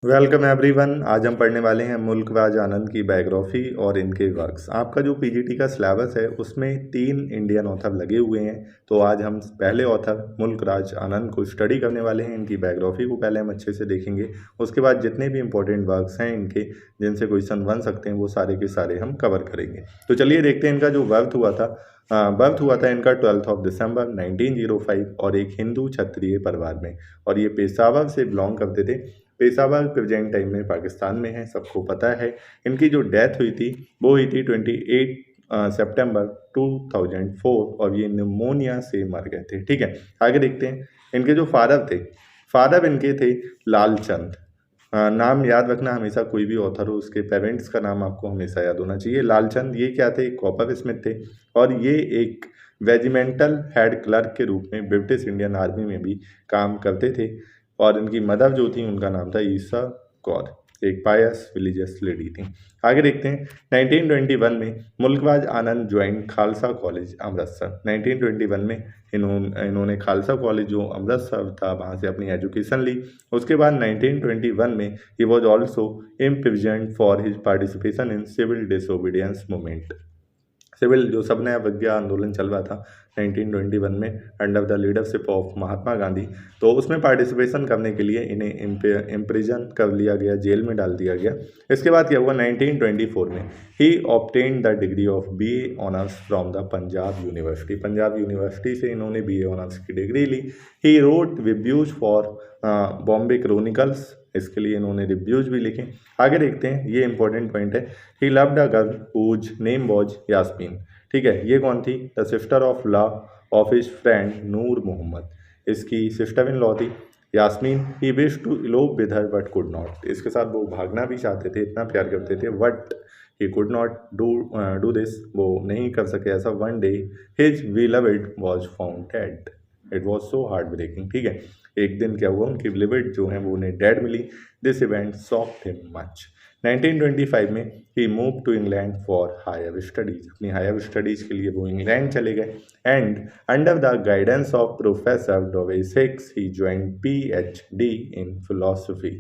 Welcome everyone. आज हम पढ़ने वाले हैं मुल्क राज आनंद की बायोग्राफी और इनके वर्क्स। आपका जो पीजीटी का सिलेबस है उसमें 3 इंडियन ऑथर लगे हुए हैं। तो आज हम पहले ऑथर मुल्क राज आनंद को स्टडी करने वाले हैं। इनकी बायोग्राफी को पहले हम अच्छे से देखेंगे, उसके बाद जितने भी इंपॉर्टेंट वर्क्स हैं इनके जिनसे क्वेश्चन बन सकते हैं वो सारे के सारे हम कवर करेंगे। तो चलिए देखते हैं इनका जो बर्थ हुआ था इनका 12 दिसंबर 1905 और एक हिंदू क्षत्रिय परिवार में, और ये पेशावर से बिलोंग करते थे। पेशावर प्रेजेंट टाइम में पाकिस्तान में है, सबको पता है। इनकी जो डेथ हुई थी वो हुई थी 28 सितंबर 2004 और ये निमोनिया से मर गए थे। ठीक है, आगे देखते हैं। इनके जो फादर इनके थे लालचंद। नाम याद रखना हमेशा, कोई भी ऑथर हो उसके पेरेंट्स का नाम आपको हमेशा याद होना चाहिए। लालचंद ये क्या थे, कॉपर स्मिथ थे, और ये एक रेजिमेंटल हेड क्लर्क के रूप में ब्रिटिश इंडियन आर्मी में भी काम करते थे। और इनकी मदर जो थी उनका नाम था ईसा कौर, एक पायस रिलीजियस लेडी थी। आगे देखते हैं। 1921 में मुल्कराज आनंद ज्वाइन खालसा कॉलेज अमृतसर। 1921 में इन्होंने खालसा कॉलेज जो अमृतसर था वहाँ से अपनी एजुकेशन ली। उसके बाद 1921 में he was also imprisoned for his participation in civil disobedience movement. Civil जो सब नया विज्ञा आंदोलन चल रहा था 1921 में under the leadership of Mahatma Gandhi, तो उसमें पार्टिसिपेशन करने के लिए इन्हें इम्प्रिजन कर लिया गया, जेल में डाल दिया गया। इसके बाद क्या हुआ, 1924 में he obtained the degree of BA honours from the Punjab university से इन्होंने बीए ऑनर्स की डिग्री ली। He wrote reviews for Bombay chronicles, इसके लिए इन्होंने रिव्यूज भी लिखे। आगे देखते हैं, ये इंपॉर्टेंट पॉइंट है। He loved a girl whose name was Yasmin. ठीक है, ये कौन थी, the sister of law of his friend Noor Mohammad. इसकी सिस्टर इन लॉ थी Yasmin. He wish to elope with her but could not, इसके साथ वो भागना भी चाहते थे, इतना प्यार करते थे, but he could not do this, वो नहीं कर सके ऐसा। One day his beloved was found dead, it was so heart breaking. ठीक है, एक दिन क्या हुआ, उनकी बिलवेड जो है वो उन्हें डेड मिली। This event shocked him much. 1925 में he move to England for higher studies, अपनी हायर स्टडीज के लिए वो इंग्लैंड चले गए। And under the guidance of professor Dawes Hicks he join PhD in philosophy.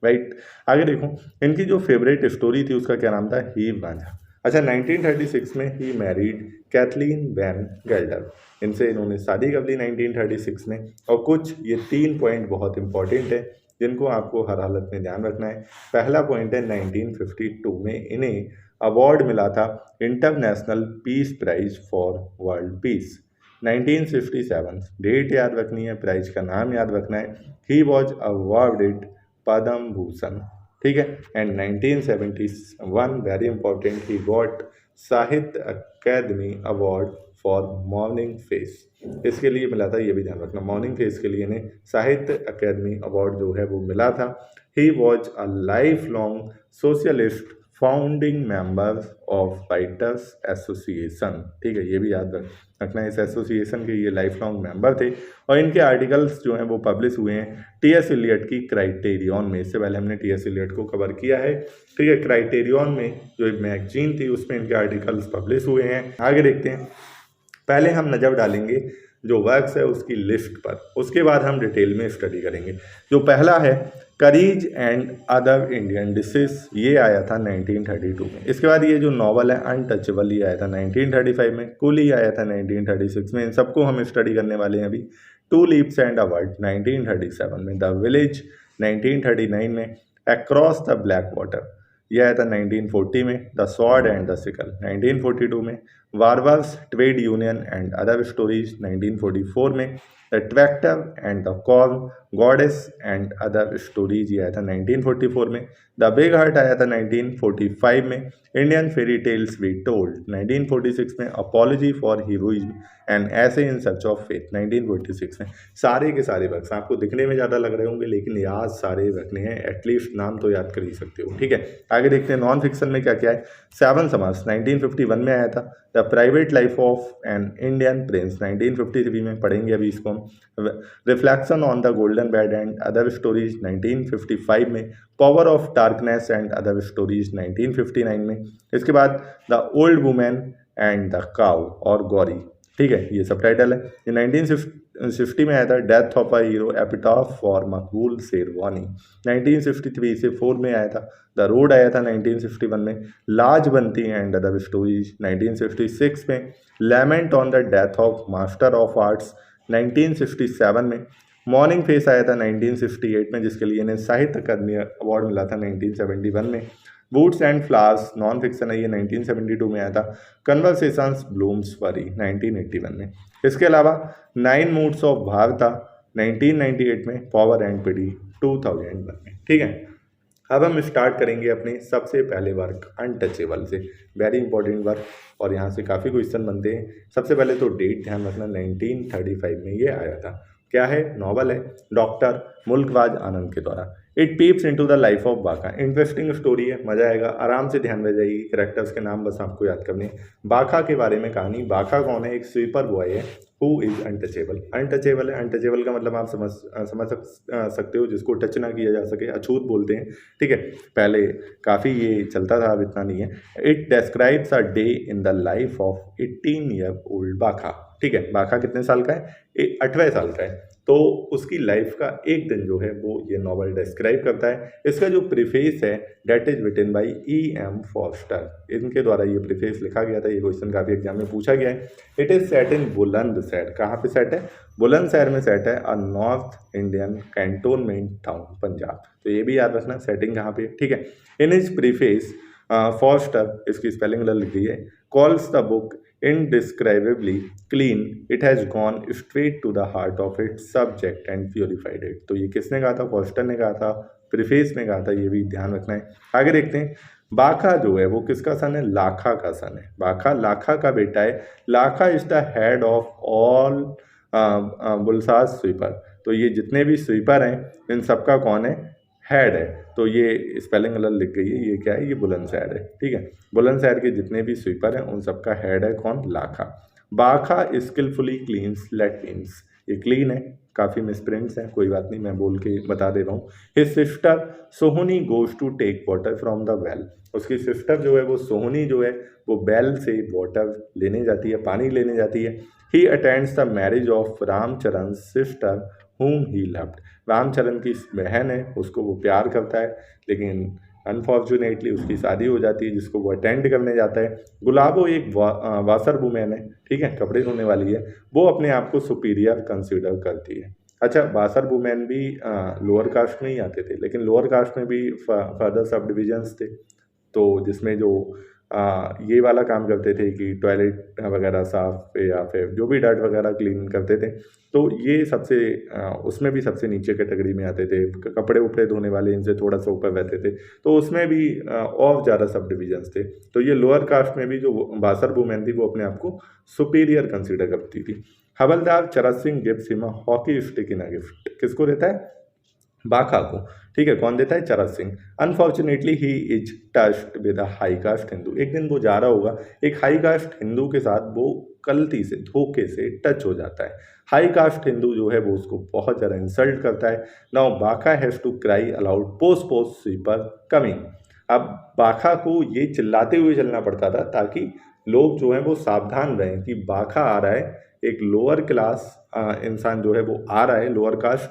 Right, आगे देखो, इनकी जो फेवरेट स्टोरी थी उसका क्या नाम था, हीर रांझा। अच्छा, 1936 में ही मैरिड कैथलीन वैन गेल्डर, इनसे इन्होंने शादी कर ली 1936 में। और कुछ ये 3 पॉइंट बहुत इंपॉर्टेंट है जिनको आपको हर हालत में ध्यान रखना है। पहला पॉइंट है, 1952 में इन्हें अवार्ड मिला था international peace prize for world peace. 1957 date याद रखनी है, प्राइज का नाम याद रखना है। He was awarded Padma Bhushan. ठीक है, and 1971 very important, he got Sahitya Akademi award for morning face, इसके लिए मिला था, ये भी ध्यान रखना। मॉर्निंग फेस के लिए इन्हें साहित्य अकेदमी अवार्ड जो है वो मिला था। He was a life long socialist founding member of writers association. ठीक है, ये भी याद रखना है, इस एसोसिएशन के ये लाइफ लॉन्ग मेंबर थे। और इनके आर्टिकल्स जो हैं वो पब्लिश हुए हैं टीएस इलियट की क्राइटेरियन में। इससे पहले हमने टीएस इलियट को कवर किया है। ठीक है, क्राइटेरियन में जो एक मैगजीन थी उसमें इनके आर्टिकल्स पब्लिश हुए हैं। आगे देखते हैं। पहले हम नज़र डालेंगे जो वर्क्स है उसकी लिस्ट पर, उसके बाद हम डिटेल में स्टडी करेंगे। जो पहला है curries and other Indian dishes, ये आया था 1932 में। इसके बाद ये जो नॉवल है अनटचेबल, ये आया था 1935 में। कुली आया था 1936 में। इन सबको हम स्टडी करने वाले हैं अभी। Two leaves and a word 1937 में। द विलेज 1939 में। अक्रॉस द ब्लैक वाटर यह आया था 1940 में। The sword and the sickle 1942 में। वारवर्स trade union and other stories 1944 में। The tractor and the corn goddess and other stories ये आया था 1944 में। द बिग हार्ट आया था 1945 में। Indian fairy tales we told 1946 में। अपॉलॉजी फॉर हीरोइज्म एंड ऐसे इन सर्च ऑफ फेथ 1946 में। सारे के सारे वर्क्स आपको दिखने में ज़्यादा लग रहे होंगे लेकिन याद सारे रखने हैं, एटलीस्ट नाम तो याद कर ही सकते हो। ठीक है, आगे देखते हैं नॉन फिक्शन में क्या क्या है। सेवन समास 1951 में आया था। The private life of an Indian Prince 1953 में, पढ़ेंगे अभी इसको हम। Reflection on the golden bed and other stories 1955 में। Power of darkness and other stories 1959 में। इसके बाद the old women and the cow और गौरी। ठीक है, ये सब टाइटल है। ये 1950 में आया था death of a hero epitaph for Maqbool sherwani. 1963 से 4 में आया था द रोड आया था 1961 में। लाज बनती एंड अदर स्टोरीज 1966 में। Lament on the death of master of arts 1967 में। मॉर्निंग फेस आया था 1968 में, जिसके लिए इन्हें साहित्य अकादमी अवार्ड मिला था 1971 में। Boots and flowers non fiction है, ये 1972 में आया था। कन्वर्सेशंस ब्लूम्सबरी 1981 में। इसके अलावा 9 मूड्स ऑफ भाव था 1998 में। पावर एंड पिटी 2001 में। ठीक है, अब हम स्टार्ट करेंगे अपने सबसे पहले वर्क अनटचेबल से। वेरी इंपॉर्टेंट वर्क और यहाँ से काफ़ी क्वेश्चन बनते हैं। सबसे पहले तो डेट ध्यान रखना, 1935 में ये आया था। क्या है? नॉवल है डॉक्टर मुल्कवाज आनंद के द्वारा। It peeps into the life of Bakha. Interesting story है, मजा आएगा, आराम से ध्यान में जाएगी। कैरेक्टर्स के नाम बस आपको याद करने हैं। बाका के बारे में कहानी। बाका कौन है? एक स्वीपर बॉय है हु इज अनटचेबल। अनटचेबल है, अनटचेबल का मतलब आप समझ सकते हो, जिसको टच ना किया जा सके, अछूत बोलते हैं। ठीक है, पहले काफ़ी ये चलता था, अब इतना नहीं है। It describes a day in the life of 18 year old Bakha. ठीक है, बाका कितने साल का है? 18 साल का है। तो उसकी लाइफ का एक दिन जो है वो ये नॉवल डिस्क्राइब करता है। इसका जो प्रीफेस है that is written by E.M. Forster. इनके द्वारा ये प्रीफेस लिखा गया था। ये क्वेश्चन काफ़ी एग्जाम में पूछा गया है। It is set in Bulandshahr. कहाँ पे सेट है? बुलंदशहर में सेट है, a north Indian cantonment town, Punjab. तो ये भी याद रखना सेटिंग कहाँ पे। ठीक है, इन हिज प्रीफेस फॉस्टर, इसकी स्पेलिंग गलत लिख दी है, calls the book indescribably clean. It has gone straight to the heart of its subject and purified it. तो ये किसने कहा था? फॉस्टर ने कहा था, प्रीफेस में कहा था, ये भी ध्यान रखना है। आगे देखते हैं, बाका जो है वो किसका सन है? लाखा का सन है। बाका लाखा का बेटा है। Lakha is the head of all बुलसाज स्वीपर। तो ये जितने भी स्वीपर हैं इन सबका कौन है? हेड है। तो ये स्पेलिंग गलत लिख गई है, ये क्या है? ये बुलंदशहर है। ठीक है, बुलंदशहर के जितने भी स्वीपर हैं उन सबका हेड है कौन? लाखा। बाखा स्किलफुली क्लीन्स लेट्रिन्स। ये क्लीन है, काफ़ी मिसप्रिंट्स हैं, कोई बात नहीं, मैं बोल के बता दे रहा हूँ। His sister Sohini goes to take water from the well. उसकी सिस्टर जो है वो सोहनी जो है वो बेल से वाटर लेने जाती है, पानी लेने जाती है। He attends the marriage of Ramcharan sister whom he loved। Ramcharan की बहन है, उसको वो प्यार करता है, लेकिन अनफॉर्चुनेटली उसकी शादी हो जाती है, जिसको वो अटेंड करने जाता है। गुलाबो एक वाशर वुमेन है, ठीक है, कपड़े धोने वाली है। वो अपने आप को सुपीरियर कंसिडर करती है। अच्छा, वाशर वुमेन भी लोअर कास्ट में ही आते थे, लेकिन लोअर कास्ट में भी फर्दर सब डिविजन्स थे, तो जिसमें जो ये वाला काम करते थे कि टॉयलेट वगैरह साफ या फिर जो भी डर्ट वगैरह क्लीन करते थे, तो ये सबसे उसमें भी सबसे नीचे कैटेगरी में आते थे। कपड़े उपड़े धोने वाले इनसे थोड़ा सा ऊपर रहते थे, तो उसमें भी और ज़्यादा सब डिविजन्स थे। तो ये लोअर कास्ट में भी जो वाशर वुमेन थी वो अपने आप को सुपीरियर कंसिडर करती थी। हवलदार Charat Singh gives him a hockey stick in a gift. किसको देता है? बाका को। ठीक है, कौन देता है? चरत Singh. Unfortunately he is touched with a high cast Hindu. एक दिन वो जा रहा होगा, एक हाई कास्ट हिंदू के साथ वो गलती से, धोखे से टच हो जाता है। हाई कास्ट हिंदू जो है वो उसको बहुत ज़्यादा इंसल्ट करता है। Now Bakha has to cry aloud posh posh sweeper coming. अब बाका को ये चिल्लाते हुए चलना पड़ता था ताकि लोग जो हैं वो सावधान रहें कि बाका आ रहा है, एक लोअर क्लास इंसान जो है वो आ रहा है, लोअर कास्ट,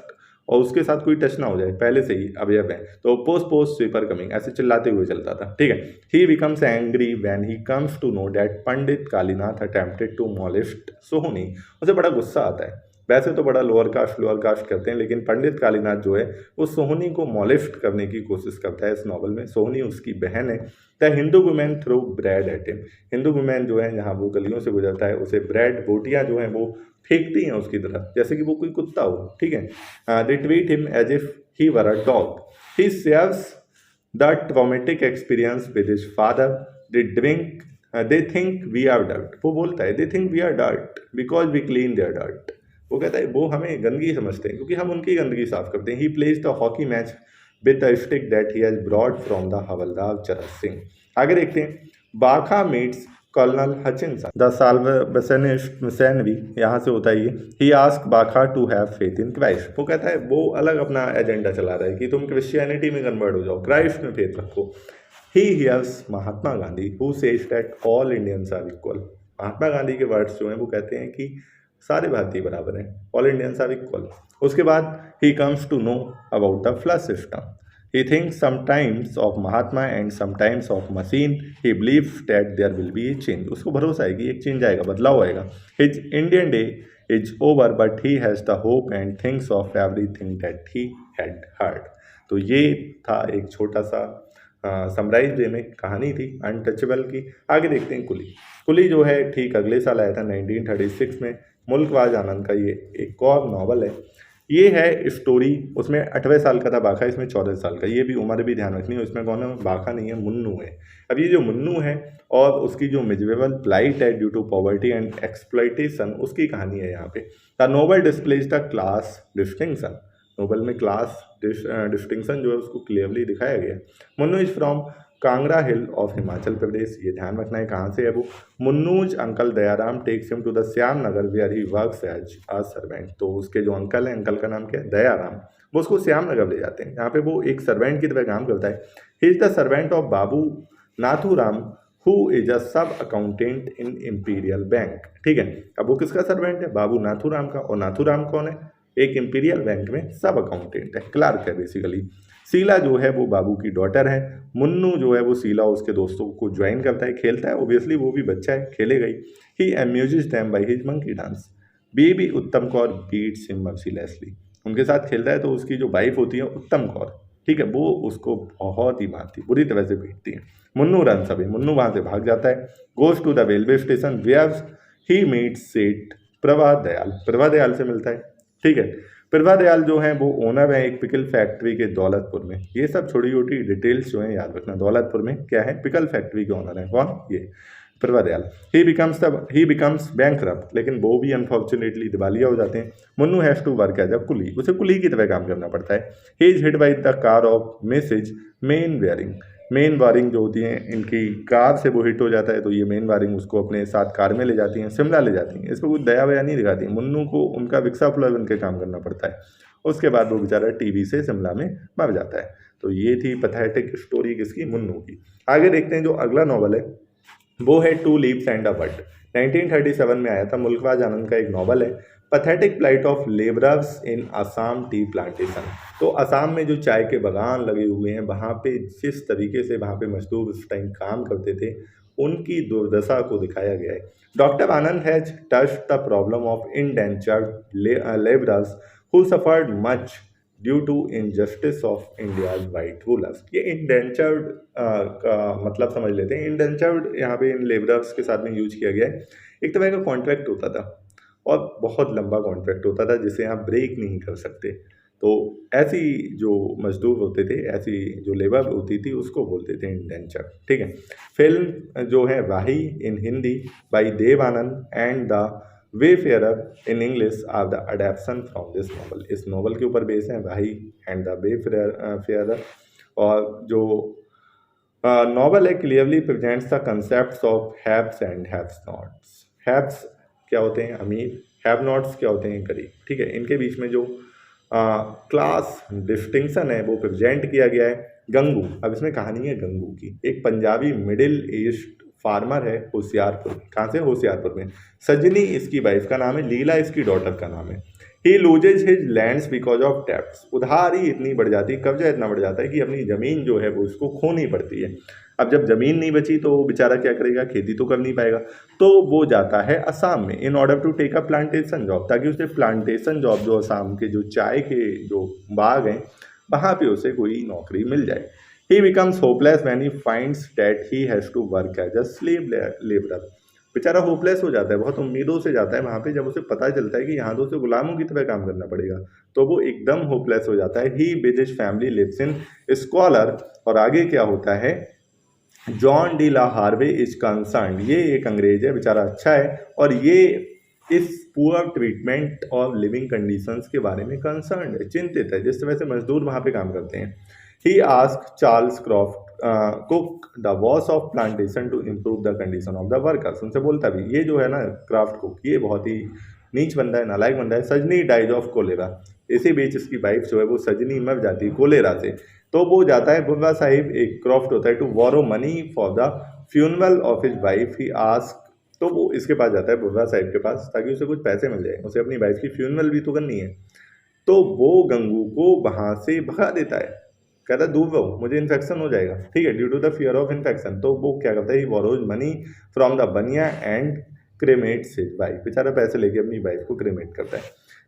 और उसके साथ कोई टच ना हो जाए, पहले से ही अवयव है। तो पोस्ट पोस्ट स्वीपर कमिंग, ऐसे चिल्लाते हुए चलता था। ठीक है, he becomes angry when he comes to know that Pandit Kalinath attempted to molest Sohini. उसे बड़ा गुस्सा आता है। वैसे तो बड़ा लोअर कास्ट करते हैं, लेकिन पंडित कालीनाथ जो है वो सोहनी को मॉलेस्ट करने की कोशिश करता है इस नॉवल में। सोहनी उसकी बहन है। The Hindu women throw bread at him. Hindu women जो है जहाँ वो गलियों से गुजरता है उसे ब्रेड, बोटियाँ जो हैं वो फेंकती हैं उसकी तरफ, जैसे कि वो कोई कुत्ता हो। ठीक है, they treat him as if he were a dog. He shares the traumatic experience with his father. They think we are dirt. वो बोलता है they think we are dirt because we clean their dirt. वो कहता है वो हमें गंदगी समझते हैं क्योंकि हम उनकी गंदगी साफ करते हैं। He plays the hockey match with the stick that he has brought from the havildar Charat Singh. आगे देखते हैं, Bakha meets colonel Hutchinson the salvationist यहाँ से होता है ये। He ask Bakha to have faith in Christ. वो कहता है वो अलग अपना एजेंडा चला रहा है कि तुम क्रिश्चियनिटी में कन्वर्ट हो जाओ, क्राइस्ट में फेथ रखो। He hears Mahatma Gandhi who says that all Indians are equal. Mahatma Gandhi के वर्ड्स जो हैं वो कहते हैं कि सारे भारतीय बराबर हैं, ऑल इंडियंस आर इक्वल। उसके बाद he comes to know about the flush system. He thinks sometimes of Mahatma and sometimes of machine. He believes that there will be a change. उसको भरोसा है कि एक चेंज आएगा, बदलाव आएगा। His Indian day is over, but he has the hope and thinks of everything that he had heard. तो ये था एक छोटा सा समराइज वे में कहानी थी अनटचेबल की। आगे देखते हैं कुली। कुली जो है ठीक अगले साल आया था 1936 में। मुल्कवाज आनंद का ये एक और नॉवल है। ये है स्टोरी, उसमें 8वें साल का था बाखा, इसमें 14 साल का। ये भी उम्र भी ध्यान रखनी है, इसमें कौन है, बाखा नहीं है, मुन्नू है। अब ये जो मुन्नू है और उसकी जो मिजरेबल प्लाइट है due to poverty and exploitation, उसकी कहानी है यहाँ पे। The novel displays the class distinction. Novel में क्लास डिस्टिंक्शन जो है उसको क्लियरली दिखाया गया है। Munnu is from Kangra hill of Himachal Pradesh. ये ध्यान रखना है कहाँ से है वो। Munnu's uncle Dayaram takes him to the Shyam Nagar where he works as a servant. तो उसके जो अंकल हैं, अंकल का नाम क्या है, दयाराम, वो उसको श्याम नगर ले जाते हैं, यहाँ पे वो एक सर्वेंट की तरह काम करता है। He is the servant of Babu Nathuram who is a सब अकाउंटेंट इन इंपीरियल बैंक। ठीक है, अब वो किसका सर्वेंट है, बाबू नाथुराम का। और नाथुराम कौन है, एक इंपीरियल बैंक में सब अकाउंटेंट है, क्लार्क है बेसिकली। शीला जो है वो बाबू की डॉटर है। मुन्नू जो है वो शीला उसके दोस्तों को ज्वाइन करता है, खेलता है, ओबियसली वो भी बच्चा है, खेलेगा ही। He amuses them by his monkey dance. Baby Uttam Kaur beats him mercilessly. उनके साथ खेलता है तो उसकी जो वाइफ होती है उत्तम कौर, ठीक है, वो उसको बहुत ही मारती, बुरी तरह से पीटती है। Munnu run away. मुन्नू वहाँ से भाग जाता है। Goes to the railway station where he meets Seth Prabha Dayal. Prabha Dayal से मिलता है, ठीक है। प्रभा दयाल जो है वो ओनर है एक पिकल फैक्ट्री के दौलतपुर में। ये सब छोटी छोटी डिटेल्स जो है याद रखना। दौलतपुर में क्या है, पिकल फैक्ट्री के ओनर है कौन, ये Prabha Dayal. He becomes bankrupt, लेकिन वो भी अनफॉर्चुनेटली दिवालिया हो जाते हैं। Munnu has to work as a coolie, उसे कुली की तरह काम करना पड़ता है। He is hit by the car of Mrs Mainwaring. Mainwaring जो होती है इनकी कार से वो हिट हो जाता है, तो ये मेन वायरिंग उसको अपने साथ कार में ले जाती हैं, शिमला ले जाती हैं। इस पर कुछ दया वया नहीं दिखाती। मुन्नू को उनका विक्सा फ्लोर बन के काम करना पड़ता है। उसके बाद वो बेचारा टीवी से शिमला में मर जाता है। तो ये थी पैथेटिक स्टोरी किसकी, मुन्नू की। आगे देखते हैं जो अगला नॉवल है वो है टू लीव्स एंड अ बड। 1937 में आया था, मुल्कवाज आनंद का एक नॉवल है। Pathetic plight of labourers in Assam tea plantation. तो असम में जो चाय के बागान लगे हुए हैं, वहाँ पे जिस तरीके से वहाँ पे मजदूर उस टाइम काम करते थे, उनकी दुर्दशा को दिखाया गया है। Doctor Anand has touched the problem of indentured labourers who suffered much due to injustice of India's white rulers. ये इंडेंचर्ड का मतलब समझ लेते हैं। इंडेंचर्ड यहाँ पे इन लेबरर्स के साथ में यूज किया गया है। एक तरह का कॉन्ट्रैक्ट होता था और बहुत लंबा कॉन्ट्रैक्ट होता था जिसे आप ब्रेक नहीं कर सकते। तो ऐसी जो मजदूर होते थे, ऐसी जो लेबर होती थी, उसको बोलते थे इंडेंचर, ठीक है। फिल्म जो है वाही in Hindi by Dev Anand and the wayfarer in English are the adaptation from this novel. इस नॉवल के ऊपर बेस है वाही एंड द वेफेयर। और जो नॉवल है clearly presents the concept of haves and haves nots. Haves क्या होते हैं, अमीर, हैव नॉट्स क्या होते हैं, गरीब, ठीक है। इनके बीच में जो क्लास डिस्टिंक्शन है वो प्रेजेंट किया गया है। गंगू, अब इसमें कहानी है गंगू की। एक पंजाबी मिडिल एज्ड फार्मर है होशियारपुर में। कहाँ से, होशियारपुर में। सजनी इसकी वाइफ का नाम है, लीला इसकी डॉटर का नाम है। ही loses his lands because of tax. उधारी इतनी बढ़ जाती है, कर्जा इतना बढ़ जाता है कि अपनी ज़मीन जो है वो इसको खोनी पड़ती है। अब जब ज़मीन नहीं बची तो वो बेचारा क्या करेगा, खेती तो कर नहीं पाएगा। तो वो जाता है असम में in order to take a plantation job, ताकि उसे प्लांटेशन जॉब जो असम के जो चाय के जो बाग हैं वहाँ पे उसे कोई नौकरी मिल जाए। He becomes hopeless when he finds that he has to work as a slave labourer. बेचारा होपलेस हो जाता है, बहुत उम्मीदों से जाता है वहाँ पे। जब उसे पता चलता है कि यहाँ तो उसे गुलामों की तरह काम करना पड़ेगा, तो वो एकदम होपलेस हो जाता है। He with his family lives in स्कॉलर। और आगे क्या होता है, John de la Harvey is concern. ये एक अंग्रेज है, बेचारा अच्छा है, और ये इस पुअर ट्रीटमेंट और लिविंग कंडीशंस के बारे में कंसर्न है, चिंतित है, जिस तरह से मजदूर वहाँ पे काम करते हैं। He ask Charles Croft Cook the boss of plantation to improve the condition of the workers. उनसे बोलता भी, ये जो है ना क्राफ्ट कुक, ये बहुत ही नीच बंदा है, नालायक बंदा है। सजनी डाइज ऑफ कोलेरा। इसी बीच इसकी वाइफ जो है वो सजनी मर जाती है कोलेरा से। तो वो जाता है बुर्रा साहिब, एक क्रॉफ्ट होता है, to borrow money for the funeral of his wife. He ask तो वो इसके पास जाता है, बुर्रा साहिब के पास, ताकि उसे कुछ पैसे मिल जाए, उसे अपनी वाइफ की फ्यूनरल भी तो करनी है। तो वो गंगू को वहां से भगा देता है, कहता है दूर रहो, मुझे इन्फेक्शन हो जाएगा, ठीक है, due to the fear of infection. तो वो क्या करता है, borrows money from the bania and cremates his wife, बेचारा पैसे लेके अपनी वाइफ को क्रेमेट करता है।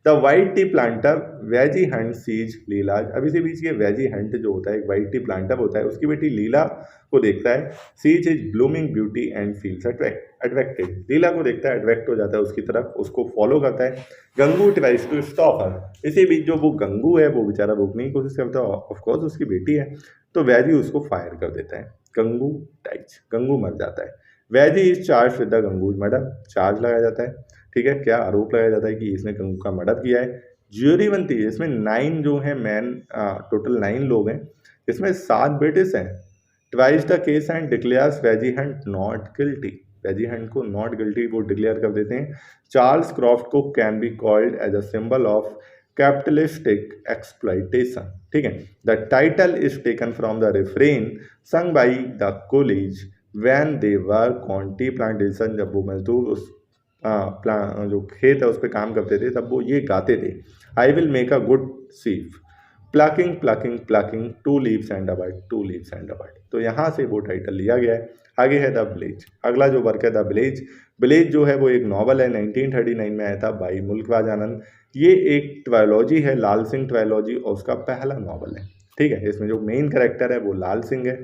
द वाइट टी प्लांटर वेजी हंट सीज लीलाज, अभी से बीच ये वेजी हंट जो होता है एक वाइट टी प्लांटर होता है, उसकी बेटी लीला को देखता है, sees is blooming beauty and feels attracted, Leela को देखता है, अट्रैक्ट हो जाता है उसकी तरफ, उसको फॉलो करता है। Gangu tries to stop her, इसी बीच जो वो गंगू है वो बेचारा रोकने की कोशिश करता है, ऑफकोर्स उसकी बेटी है, तो वैजी उसको फायर कर देता है, गंगू डाइज, गंगू मर जाता है। वैजी is charge with the Gangu's murder, charge लगाया जाता है, ठीक है, क्या आरोप लगाया जाता है कि इसने गंगू का मर्डर किया है। ज्यूरी बनती है, इसमें 9 जो है मैन, टोटल 9 लोग हैं, इसमें 7 ब्रिटिश हैं। Tries the case and declares वेजी हंट नॉट गिल्टी, वेजी हंट को नॉट गिल्टी वो डिक्लेयर कर देते हैं। चार्ल्स क्रॉफ्ट को can be called as a symbol of capitalistic exploitation, ठीक है। The title is taken from the refrain sung by the coolies when they work on tea plantation, जब वो मजदूर उस जो खेत है उस पर काम करते थे तब वो ये गाते थे, I will make a good sheaf, plucking plucking plucking, 2 leaves and a bird, 2 leaves and a bird. तो यहाँ से वो टाइटल लिया गया है। आगे है द विलेज, अगला जो वर्क है द विलेज। विलेज जो है वो एक नॉवल है, 1939 में आया था बाई मुल्कराज आनंद। ये एक ट्रायोलॉजी है, लाल सिंह ट्रायोलॉजी, और उसका पहला नॉवल है, ठीक है। इसमें जो मेन कैरेक्टर है वो लाल सिंह है।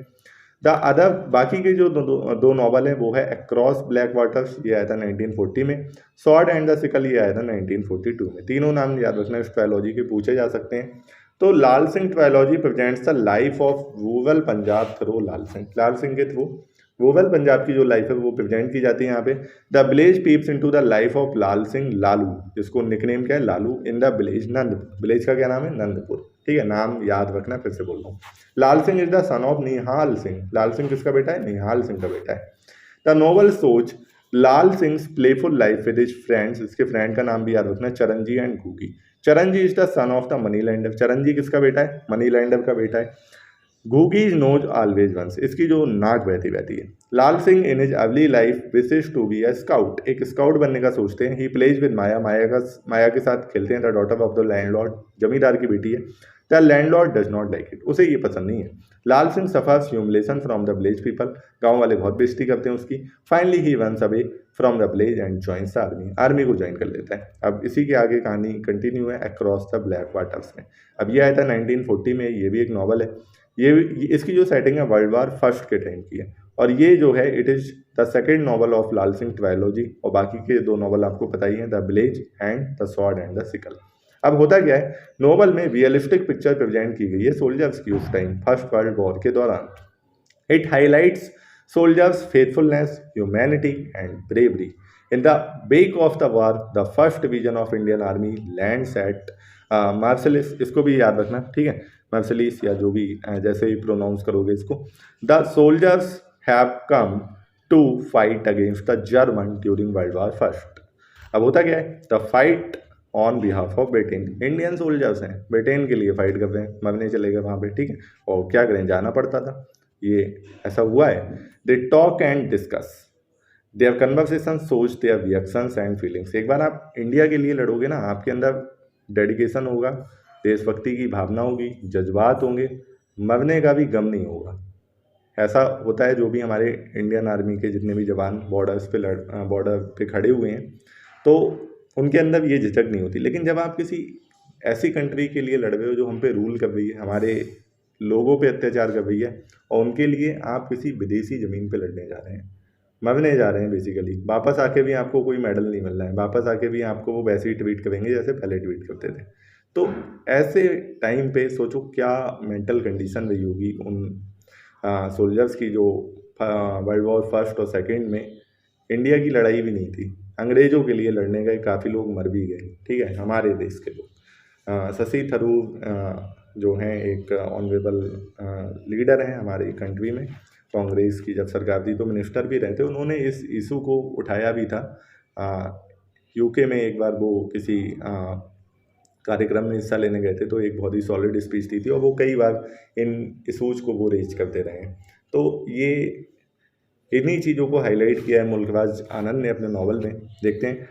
द अदर बाकी के जो दो नॉवल हैं वो है अक्रॉस ब्लैक वाटर्स, ये आया था 1940 में, सॉर्ड एंड द सिकल ये आया था 1942 में। तीनों नाम याद रखना, इस ट्रायोलॉजी के पूछे जा सकते हैं। तो Lal Singh trilogy presents the life of rural Punjab through Lal Singh, Lal Singh के थ्रू रूरल पंजाब की जो लाइफ है वो प्रेजेंट की जाती है यहाँ पे। The village peeps into the life of Lal Singh Lalu, जिसको निकनेम क्या है Lalu, in the village Nandpur, village का क्या नाम है नंदपुर, ठीक है, नाम याद रखना, फिर से बोल रहा हूँ। Lal Singh is the son of Nihal Singh, Lal Singh किसका बेटा है, निहाल सिंह का बेटा है। The novel shows Lal Singh playful life with his friends, इसके फ्रेंड का नाम भी याद रखना, Charanji and Ghugi. Charanji is the son of the money lender, Charanji किसका बेटा है, मनी लैंडर का बेटा है। Ghugi is nose always runs, इसकी जो नाक बहती बहती है। Lal Singh in his early life wishes to be a scout, एक स्काउट बनने का सोचते हैं। ही प्लेज विद माया, माया के साथ खेलते हैं। The daughter of the landlord, जमींदार की बेटी है। The landlord does not like it, उसे ये पसंद नहीं है। Lal Singh suffers humiliation from the village people, गांव वाले बहुत बेइज्जती करते हैं उसकी। Finally he runs away from the village and joins army, army को ज्वाइन कर लेता है। अब इसी के आगे कहानी कंटिन्यू है अक्रॉस द ब्लैक वाटर्स में। अब ये आया था 1940 में, ये भी एक नॉवल है। ये इसकी जो सेटिंग है वर्ल्ड वार फर्स्ट के टाइम की है, और ये जो है it is the second novel of Lal Singh trilogy, और बाकी के 2 नॉवल आपको पता ही हैं, the village and the sword and the sickle. अब होता क्या है, नोवेल में रियलिस्टिक पिक्चर प्रेजेंट की गई है सोल्जर्स की उस टाइम फर्स्ट वर्ल्ड वॉर के दौरान। It highlights soldiers faithfulness, humanity and bravery. In the wake of the war the first division of Indian army lands at Marseilles, इसको भी याद रखना, ठीक है, मार्शलिस या जो भी जैसे ही प्रोनाउंस करोगे इसको। The soldiers have come to fight against the German during world war first. अब होता क्या है, the fight on behalf of Britain, Indian soldiers हैं, ब्रिटेन के लिए फाइट कर रहे हैं, मरने चले गए वहाँ पे, ठीक है, और क्या करें, जाना पड़ता था, ये ऐसा हुआ है। They talk and discuss their conversation सोच देयर रिएक्शंस एंड फीलिंग्स। एक बार आप इंडिया के लिए लड़ोगे ना, आपके अंदर डेडिकेशन होगा, देशभक्ति की भावना होगी, जज्बात होंगे, मरने का भी गम नहीं होगा। ऐसा होता है, जो भी हमारे इंडियन आर्मी के जितने भी जवान बॉर्डर पे खड़े हुए हैं, तो उनके अंदर ये झिझक नहीं होती। लेकिन जब आप किसी ऐसी कंट्री के लिए लड़ रहे हो जो हम पे रूल कर रही है, हमारे लोगों पे अत्याचार कर रही है, और उनके लिए आप किसी विदेशी ज़मीन पे लड़ने जा रहे हैं, मरने जा रहे हैं बेसिकली, वापस आके भी आपको कोई मेडल नहीं मिल रहा है, वापस आके भी आपको वो वैसे ही ट्वीट करेंगे जैसे पहले ट्वीट करते थे। तो ऐसे टाइम पे सोचो क्या मेंटल कंडीशन रही होगी उन सोल्जर्स की, जो वर्ल्ड वॉर फर्स्ट और सेकंड में इंडिया की लड़ाई भी नहीं थी, अंग्रेज़ों के लिए लड़ने गए, काफ़ी लोग मर भी गए, ठीक है, हमारे देश के लोग। शशि थरूर जो हैं एक ऑनरेबल लीडर हैं हमारी कंट्री में, कांग्रेस की जब सरकार थी तो मिनिस्टर भी रहे थे, उन्होंने इस इशू को उठाया भी था। यूके में एक बार वो किसी कार्यक्रम में हिस्सा लेने गए थे, तो एक बहुत ही सॉलिड स्पीच दी थी, और वो कई बार इन इशूज़ को वो रेज करते रहे हैं। तो ये इन्हीं चीज़ों को हाईलाइट किया है मुल्कराज आनंद ने अपने नॉवल में। देखते हैं।